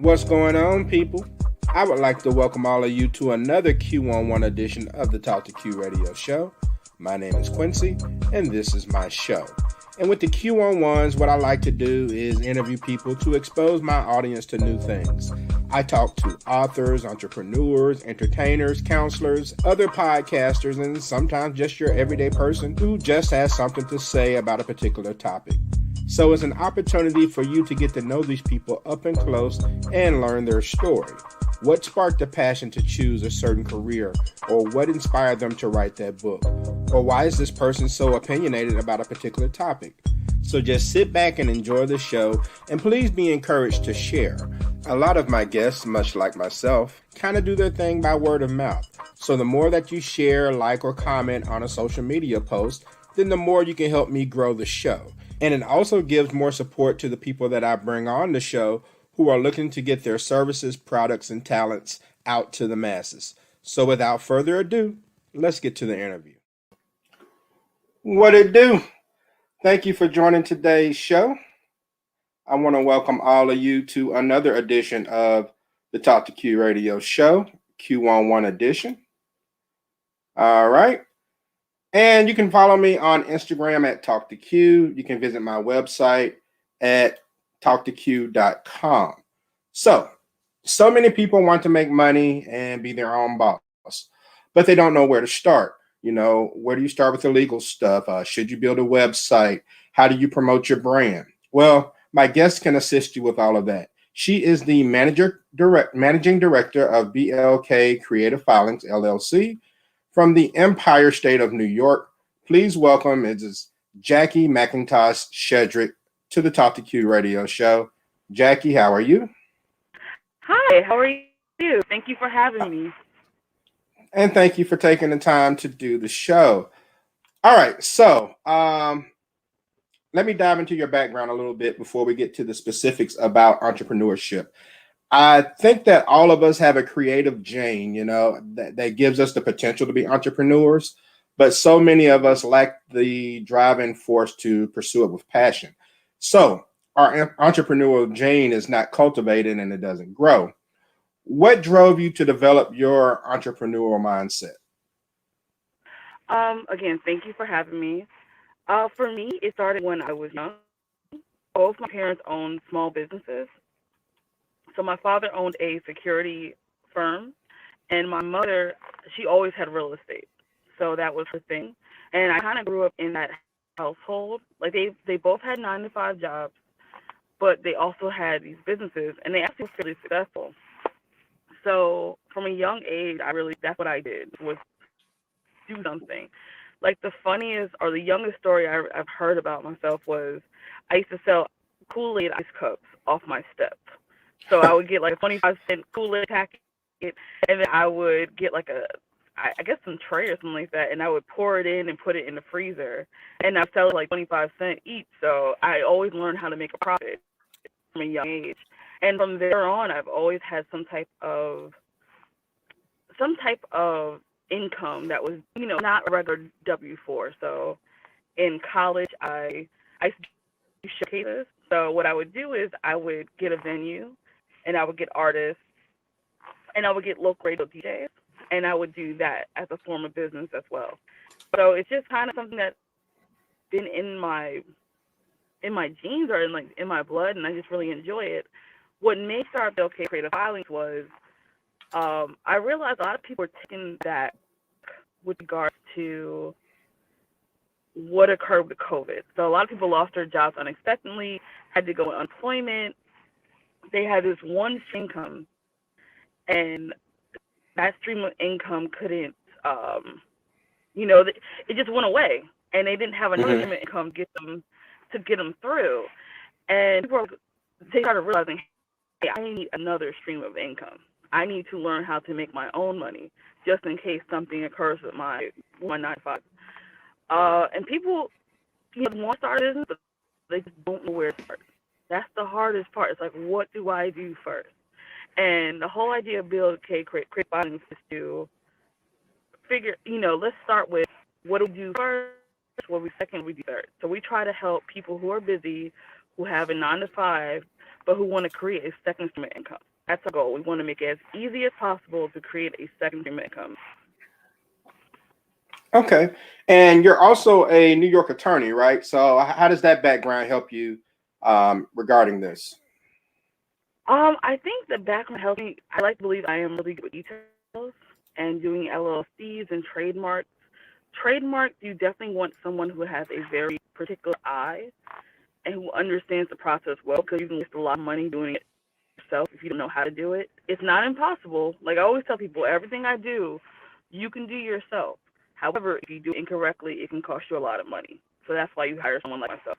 What's going on, people? I would like to welcome all of you to another Q11 edition of the Talk to Q radio show. My name is Quincy, and this is my show. And with the Q11s, what I like to do is interview people to expose my audience to new things. I talk to authors, entrepreneurs, entertainers, counselors, other podcasters, and sometimes just your everyday person who just has something to say about a particular topic. So it's an opportunity for you to get to know these people up and close and learn their story. What sparked the passion to choose a certain career, or what inspired them to write that book, or why is this person so opinionated about a particular topic? So just sit back and enjoy the show, and please be encouraged to share. A lot of my guests, much like myself, kind of do their thing by word of mouth. So the more that you share, like, or comment on a social media post, then the more you can help me grow the show. And it also gives more support to the people that I bring on the show who are looking to get their services, products, and talents out to the masses. So without further ado, let's get to the interview. What it do? Thank you for joining today's show. I want to welcome all of you to another edition of the Talk to Q radio show, Q11 edition. All right. And you can follow me on Instagram at Talk to Q. You can visit my website at talktoq.com. So many people want to make money and be their own boss, but they don't know where to start. You know, where do you start with the legal stuff? Should you build a website? How do you promote your brand? Well, my guest can assist you with all of that. She is the managing director of BLK Creative Filings, LLC, from the Empire State of New York. Please welcome Mrs. Jackie McIntosh Shedrick to the Talk to Q radio show. Jackie, how are you? Hi, how are you? Thank you for having me. And thank you for taking the time to do the show. All right, so let me dive into your background a little bit before we get to the specifics about entrepreneurship. I think that all of us have a creative gene, that gives us the potential to be entrepreneurs, but so many of us lack the driving force to pursue it with passion. So our entrepreneurial gene is not cultivated and it doesn't grow. What drove you to develop your entrepreneurial mindset? Again, thank you for having me. For me, it started when I was young. Both my parents owned small businesses. So my father owned a security firm, and my mother, she always had real estate. So that was her thing. And I kind of grew up in that household. Like they both had 9 to 5 jobs, but they also had these businesses, and they actually were fairly successful. So from a young age, that's what I did was do something. Like the funniest or the youngest story I've heard about myself was I used to sell Kool-Aid ice cups off my step. So I would get like a 25-cent Kool-Aid packet, and then I would get like I guess some tray or something like that, and I would pour it in and put it in the freezer, and I'd sell it like 25 cents each. So I always learned how to make a profit from a young age. And from there on, I've always had some type of income that was, not a regular W-4. So in college, I used to do showcases. So what I would do is I would get a venue, and I would get artists, and I would get local radio DJs, and I would do that as a form of business as well. So it's just kind of something that's been in my genes or in my blood, and I just really enjoy it. What made Start BLK Creative Filings was I realized a lot of people were taking that with regards to what occurred with COVID. So a lot of people lost their jobs unexpectedly, had to go on unemployment. They had this one income, and that stream of income couldn't, it just went away, and they didn't have another stream of income to get them through. And they started realizing, hey, I need another stream of income. I need to learn how to make my own money just in case something occurs with my 9 to 5. And people, want to start a business, but they just don't know where to start. That's the hardest part. It's like, what do I do first? And the whole idea of Build K Create Filings is to figure, let's start with what do we do first, what we second, we do third. So we try to help people who are busy, who have a 9 to 5, but who want to create a second stream of income. That's our goal. We want to make it as easy as possible to create a second stream of income. Okay. And you're also a New York attorney, right? So how does that background help you regarding this? I think the background helps me. I like to believe I am really good with details and doing LLCs and trademarks. Trademarks, you definitely want someone who has a very particular eye and who understands the process well, because you can waste a lot of money doing it yourself if you don't know how to do it. It's not impossible. Like I always tell people, everything I do, you can do yourself. However, if you do it incorrectly, it can cost you a lot of money. So that's why you hire someone like myself.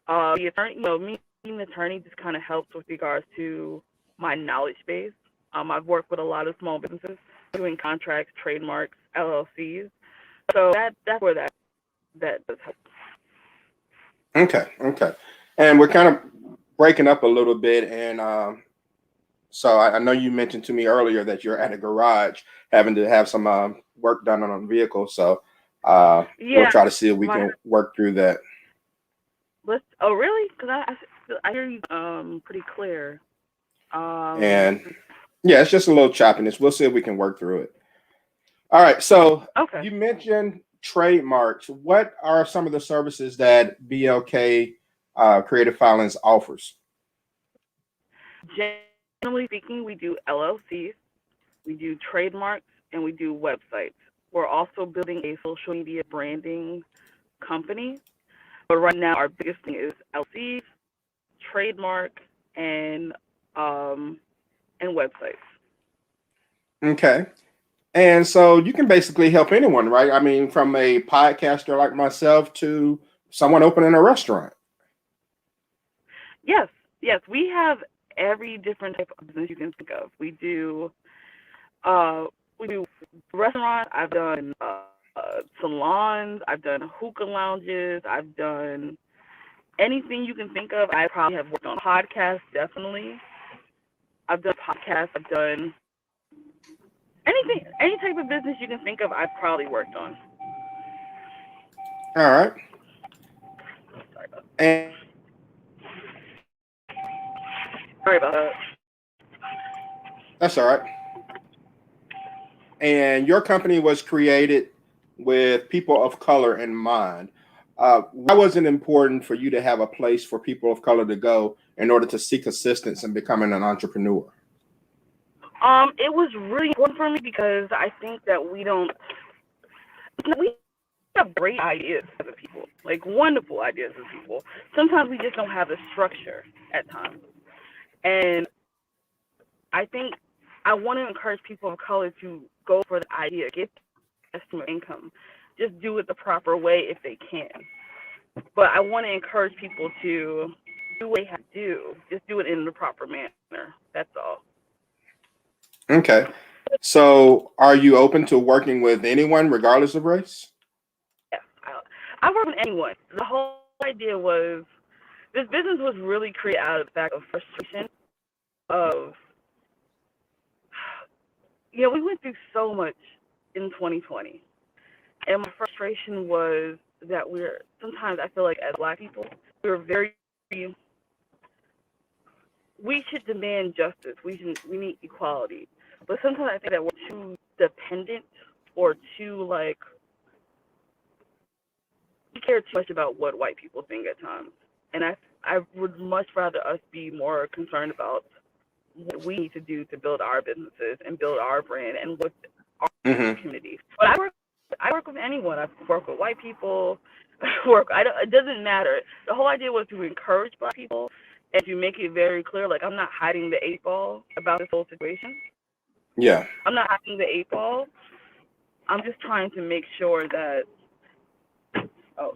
The attorney, me being an attorney just kind of helps with regards to my knowledge base. I've worked with a lot of small businesses doing contracts, trademarks, LLCs. So that's where that does help. Okay, okay. And we're kind of breaking up a little bit. And so I know you mentioned to me earlier that you're at a garage having to have some work done on a vehicle. So we'll Yeah, try to see if we my can work through that. let's. Oh, really? Because I hear you pretty clear. And yeah, it's just a little choppiness. We'll see if we can work through it. All right. So Okay. you mentioned trademarks. What are some of the services that BLK Creative Filings offers? Generally speaking, we do LLCs, we do trademarks, and we do websites. We're also building a social media branding company. But right now, our biggest thing is LLCs, trademark, and um, and websites. Okay. And so you can basically help anyone, right? I mean, from a podcaster like myself to someone opening a restaurant. Yes, yes, we have every different type of business you can think of. Uh, we do restaurants. I've done salons. I've done hookah lounges. I've done anything you can think of. I probably have worked on podcasts. Definitely, I've done podcasts. I've done anything, any type of business you can think of. I've probably worked on. All right. Sorry about And sorry about that. that's all right. And your company was created with people of color in mind. Why was it important for you to have a place for people of color to go in order to seek assistance in becoming an entrepreneur? It was really important for me because I think that we have great ideas as a people, like wonderful ideas as people. Sometimes we just don't have the structure at times. And I think I want to encourage people of color to go for the idea, get the stream of income, just do it the proper way if they can. But I want to encourage people to do what they have to do, just do it in the proper manner. That's all. Okay. So are you open to working with anyone regardless of race? Yes, I work with anyone. The whole idea was this business was really created out of the fact of frustration of we went through so much in 2020, and my frustration was that we're sometimes I feel like as Black people we're very we should demand justice. We need equality, but sometimes I think that we're too dependent or too like we care too much about what white people think at times, and I would much rather us be more concerned about what we need to do to build our businesses and build our brand and with our Hmm. communities. But I work with anyone. I work with white people. Work. I don't, it doesn't matter. The whole idea was to encourage Black people and to make it very clear. Like I'm not hiding the eight ball about this whole situation. Yeah. I'm not hiding the eight ball. I'm just trying to make sure that oh,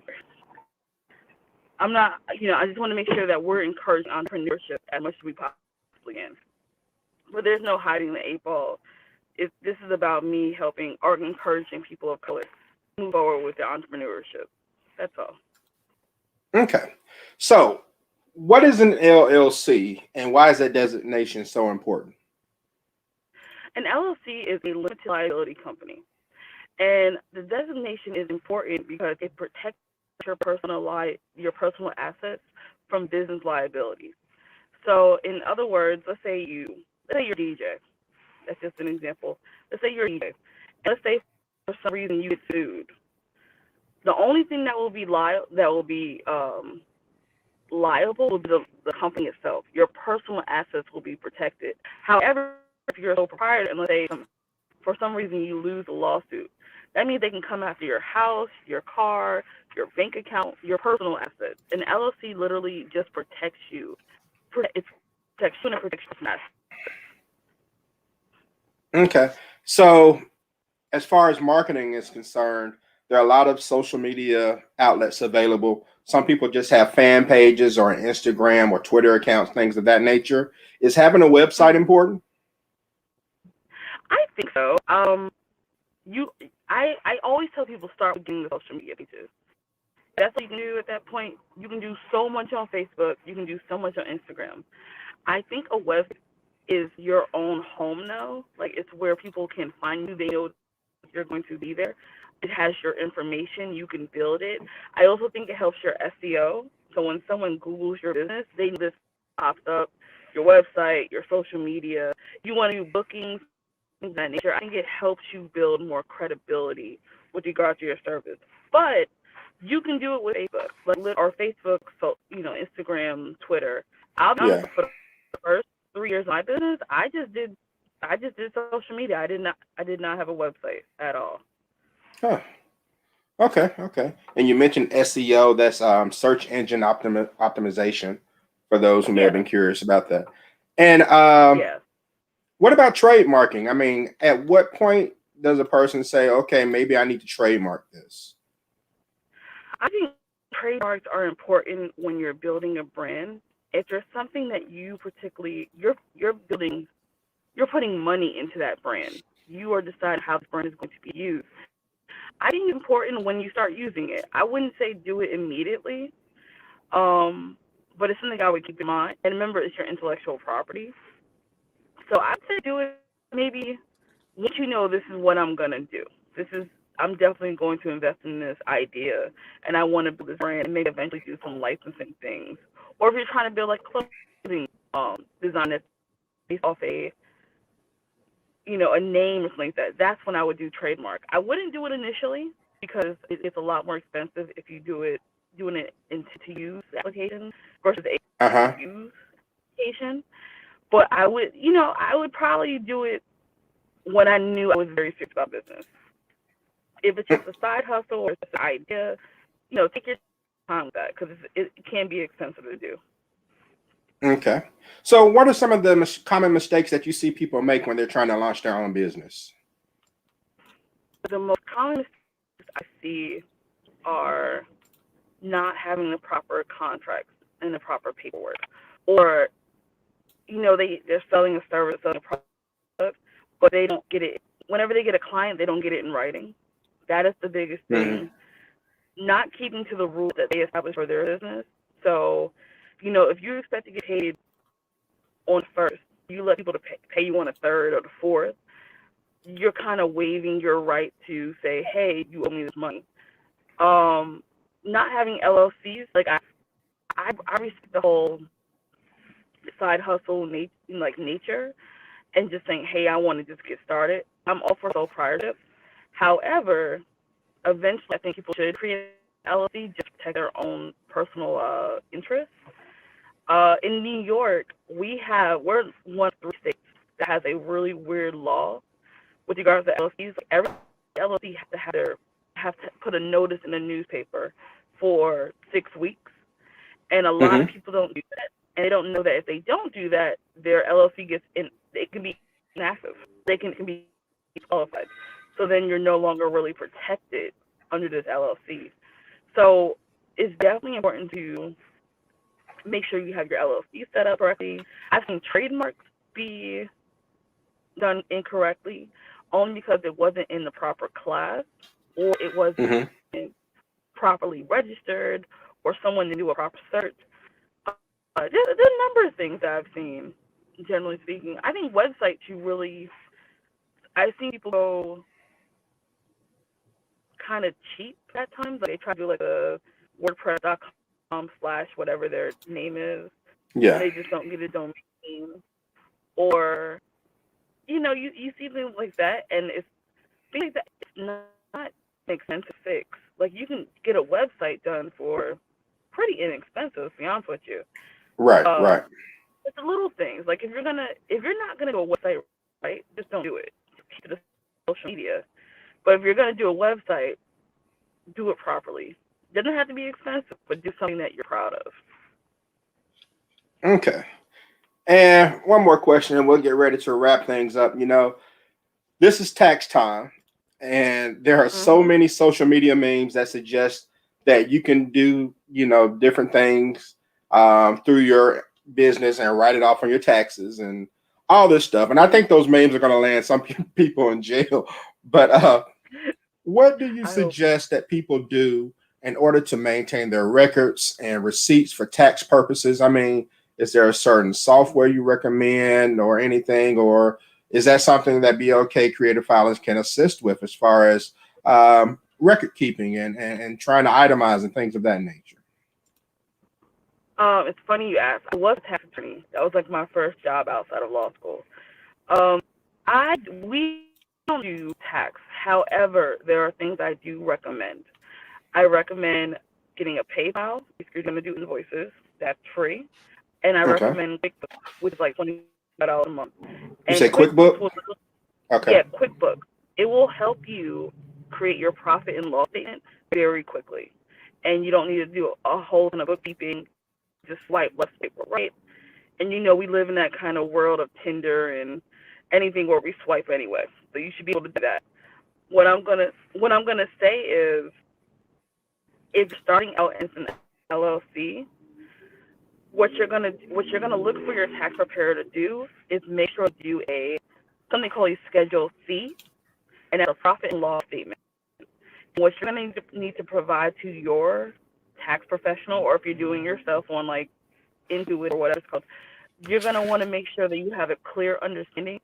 I'm not. I just want to make sure that we're encouraging entrepreneurship as much as we possibly can. But there's no hiding the eight ball. This is about me helping or encouraging people of color move forward with their entrepreneurship. That's all. Okay. So what is an LLC and why is that designation so important? An LLC is a limited liability company, and the designation is important because it protects your personal assets from business liabilities. So, in other words, let's say say you're a DJ. That's just an example. Let's say you're a DJ. And let's say for some reason you get sued. The only thing that will be liable will be the company itself. Your personal assets will be protected. However, if you're a sole proprietor and let's say for some reason you lose a lawsuit, that means they can come after your house, your car, your bank account, your personal assets. An LLC literally just protects you. It protects you and it protects your assets. Okay. So as far as marketing is concerned, there are a lot of social media outlets available. Some people just have fan pages or an Instagram or Twitter accounts, things of that nature. Is having a website important? I think so. I always tell people start with getting the social media pages. That's what you can do at that point. You can do so much on Facebook. You can do so much on Instagram. I think a website is your own home now. Like it's where people can find you. They know you're going to be there. It has your information. You can build it. I also think it helps your SEO. So when someone Googles your business, they know this pops up, your website, your social media. You want to do bookings, things of that nature. I think it helps you build more credibility with regard to your service. But you can do it with Facebook, or Facebook, so Instagram, Twitter. I'll be honest, Yeah. for the first 3 years of my business, I just did social media. I did not have a website at all. Huh. Okay. Okay. And you mentioned SEO. That's search engine optimization. For those who may have Yeah, been curious about that. And yeah. what about trademarking? I mean, at what point does a person say, "Okay, maybe I need to trademark this"? I think trademarks are important when you're building a brand. If there's something that you particularly you're building, you're putting money into that brand. You are deciding how the brand is going to be used. I think it's important when you start using it. I wouldn't say do it immediately, but it's something I would keep in mind. And remember, it's your intellectual property. So I'd say do it maybe once you know this is what I'm gonna do. I'm definitely going to invest in this idea, and I want to build this brand and maybe eventually do some licensing things. Or if you're trying to build like clothing design that's based off a name or something like that, that's when I would do trademark. I wouldn't do it initially because it's a lot more expensive if you doing it into to use application versus Uh a huh. to use application. But I would probably do it when I knew I was very serious about business. If it's just a side hustle or it's just an idea, take your time with that because it can be expensive to do. Okay. So, what are some of the common mistakes that you see people make when they're trying to launch their own business? The most common mistakes I see are not having the proper contracts and the proper paperwork, or they're selling a service, selling a product, but they don't get it. Whenever they get a client, they don't get it in writing. That is the biggest Hmm. thing. Not keeping to the rules that they established for their business. So, if you expect to get paid on first, you let people to pay you on a third or the fourth, you're kind of waiving your right to say, hey, you owe me this money. Not having LLCs, like I respect the whole side hustle nature and just saying, hey, I want to just get started. I'm all for sole proprietorship. However, eventually I think people should create an LLC just to protect their own personal interests. In New York, we're one of 3 states that has a really weird law with regards to LLCs. Every LLC have to put a notice in the newspaper for 6 weeks, and a lot of Hmm. people don't do that, and they don't know that if they don't do that, their LLC it can be inactive. It can be qualified. So then you're no longer really protected under this LLC. So it's definitely important to make sure you have your LLC set up correctly. I've seen trademarks be done incorrectly only because it wasn't in the proper class or it wasn't Hmm. properly registered or someone didn't do a proper search. There's a number of things that I've seen, generally speaking. I think websites I've seen people go kind of cheap at times. Like they try to do like a WordPress.com / whatever their name is, and Yeah. they just don't get a domain, or you see things like that, and it's things like that. It's not expensive to fix. Like you can get a website done for pretty inexpensive. To be honest with you, Right, right. um, it's the little things. Like if you're not gonna do a website right, just don't do it. Just keep it to social media. But if you're gonna do a website, do it properly. Doesn't have to be expensive, but do something that you're proud of. Okay. And one more question, and we'll get ready to wrap things up. This is tax time, and there are so Mhm. many social media memes that suggest that you can do, different things through your business and write it off on your taxes and all this stuff. And I think those memes are going to land some people in jail. But what do you I hope. suggest that people do in order to maintain their records and receipts for tax purposes? I mean, is there a certain software you recommend or anything, or is that something that BLK Creative Filings can assist with as far as record keeping and trying to itemize and things of that nature? It's funny you asked. I was a tax attorney. That was like my first job outside of law school. Um, we don't do tax. However, there are things I do recommend. I recommend getting a PayPal if you're going to do invoices. That's free. And I Okay. recommend QuickBooks, which is like $25 a month. You And say QuickBooks QuickBook? will, Okay. yeah, QuickBooks. It will help you create your profit and loss statement very quickly. And you don't need to do a whole ton of bookkeeping. Just swipe left, swipe right. And we live in that kind of world of Tinder and anything where we swipe anyway. So you should be able to do that. What I'm gonna say is, if you're starting out as an LLC, what you're gonna look for your tax preparer to do is make sure to do something called a Schedule C, and that's a profit and loss statement. And what you're gonna need to provide to your tax professional, or if you're doing yourself on like Intuit or whatever it's called, you're gonna want to make sure that you have a clear understanding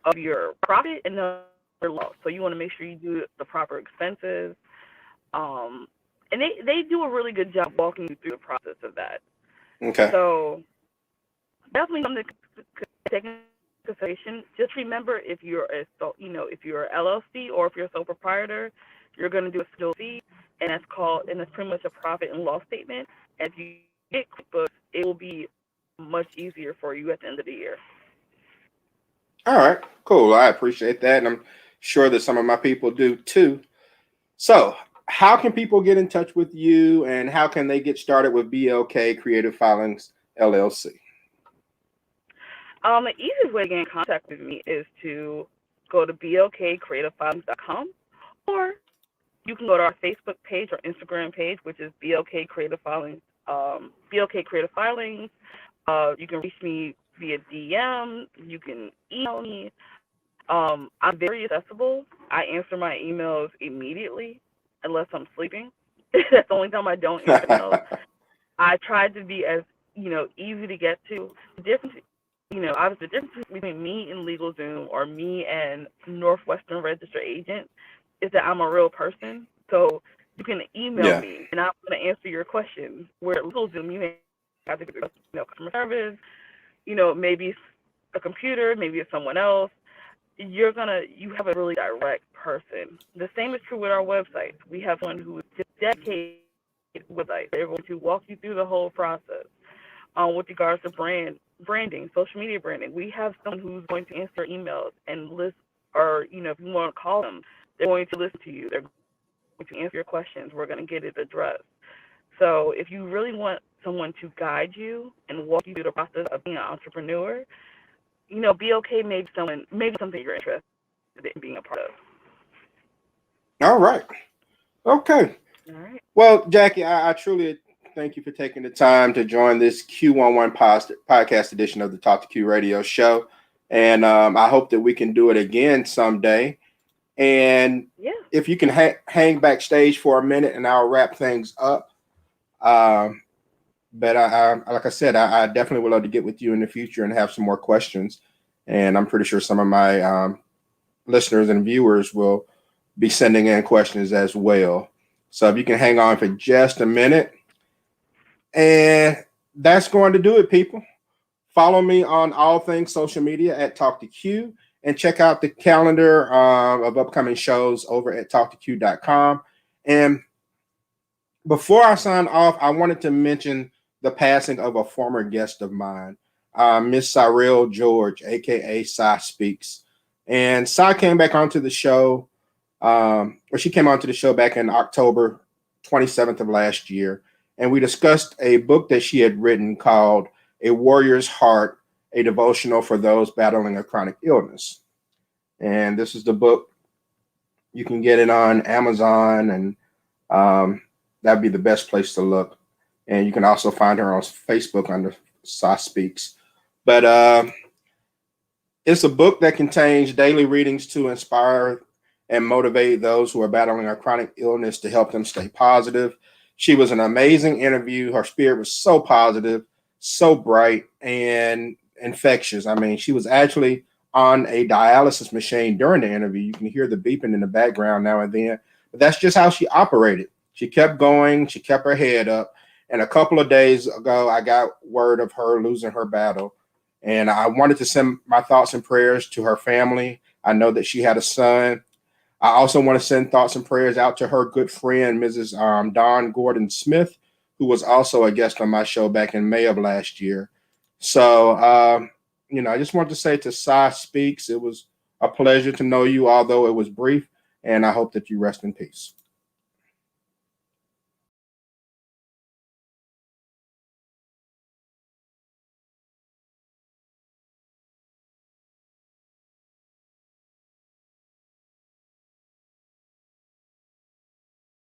of your profit and your loss. So you want to make sure you do the proper expenses. Um, and they do a really good job walking you through the process of that. Okay. So definitely something to take into consideration. Just remember, if you're an LLC or if you're a sole proprietor, you're going to do a Schedule C, and that's pretty much a profit and loss statement. And if you get QuickBooks, it will be much easier for you at the end of the year. All right. Cool. I appreciate that. And I'm sure that some of my people do too. So, how can people get in touch with you and how can they get started with BLK Creative Filings LLC? The easiest way to get in contact with me is to go to blkcreativefilings.com, or you can go to our Facebook page or Instagram page, which is BLK Creative Filings. BLK Creative Filings. You can reach me via DM. You can email me. I'm very accessible. I answer my emails immediately, unless I'm sleeping. That's the only time I don't answer emails. I try to be as easy to get to. The difference, obviously, the difference between me and LegalZoom or me and Northwestern Registered Agent is that I'm a real person. So you can email Yeah. me, and I'm going to answer your questions. Where at LegalZoom, you may have to go to customer service. Maybe it's a computer, maybe it's someone else. You have a really direct person. The same is true with our website. We have one who is just dedicated with us. They're going to walk you through the whole process. With regards to branding, social media branding, we have someone who's going to answer emails and list, or if you want to call them, they're going to listen to you. They're going to answer your questions. We're going to get it addressed. So if you really want someone to guide you and walk you through the process of being an entrepreneur, BLK maybe something you're interested in being a part of. All right. Okay. All right. Well, Jackie, I truly thank you for taking the time to join this Q11 podcast edition of the Talk to Q radio show. And I hope that we can do it again someday. And Yeah. if you can hang backstage for a minute and I'll wrap things up. But like I said, I definitely would love to get with you in the future and have some more questions. And I'm pretty sure some of my listeners and viewers will be sending in questions as well. So if you can hang on for just a minute. And that's going to do it, people, Follow me on all things social media at Talk to Q, and check out the calendar of upcoming shows over at talktoq.com. And before I sign off, I wanted to mention the passing of a former guest of mine, Miss Cyril George, aka Cy Speaks. And Cy came back onto the show, or she came onto the show back in October 27th of last year. And we discussed a book that she had written called A Warrior's Heart, a devotional for those battling a chronic illness. And this is the book. You can get it on Amazon, and that'd be the best place to look. And you can also find her on Facebook under Cy Speaks. But it's a book that contains daily readings to inspire and motivate those who are battling a chronic illness to help them stay positive. She was an amazing interview. Her spirit was so positive, so bright, and infectious. I mean, she was actually on a dialysis machine during the interview. You can hear the beeping in the background now and then, but that's just how she operated. She kept going. She kept her head up. And a couple of days ago, I got word of her losing her battle. And I wanted to send my thoughts and prayers to her family. I know that she had a son. I also want to send thoughts and prayers out to her good friend, Mrs. Dawn Gordon Smith, who was also a guest on my show back in May of last year. So, I just wanted to say to Cy Speaks, it was a pleasure to know you, although it was brief, and I hope that you rest in peace.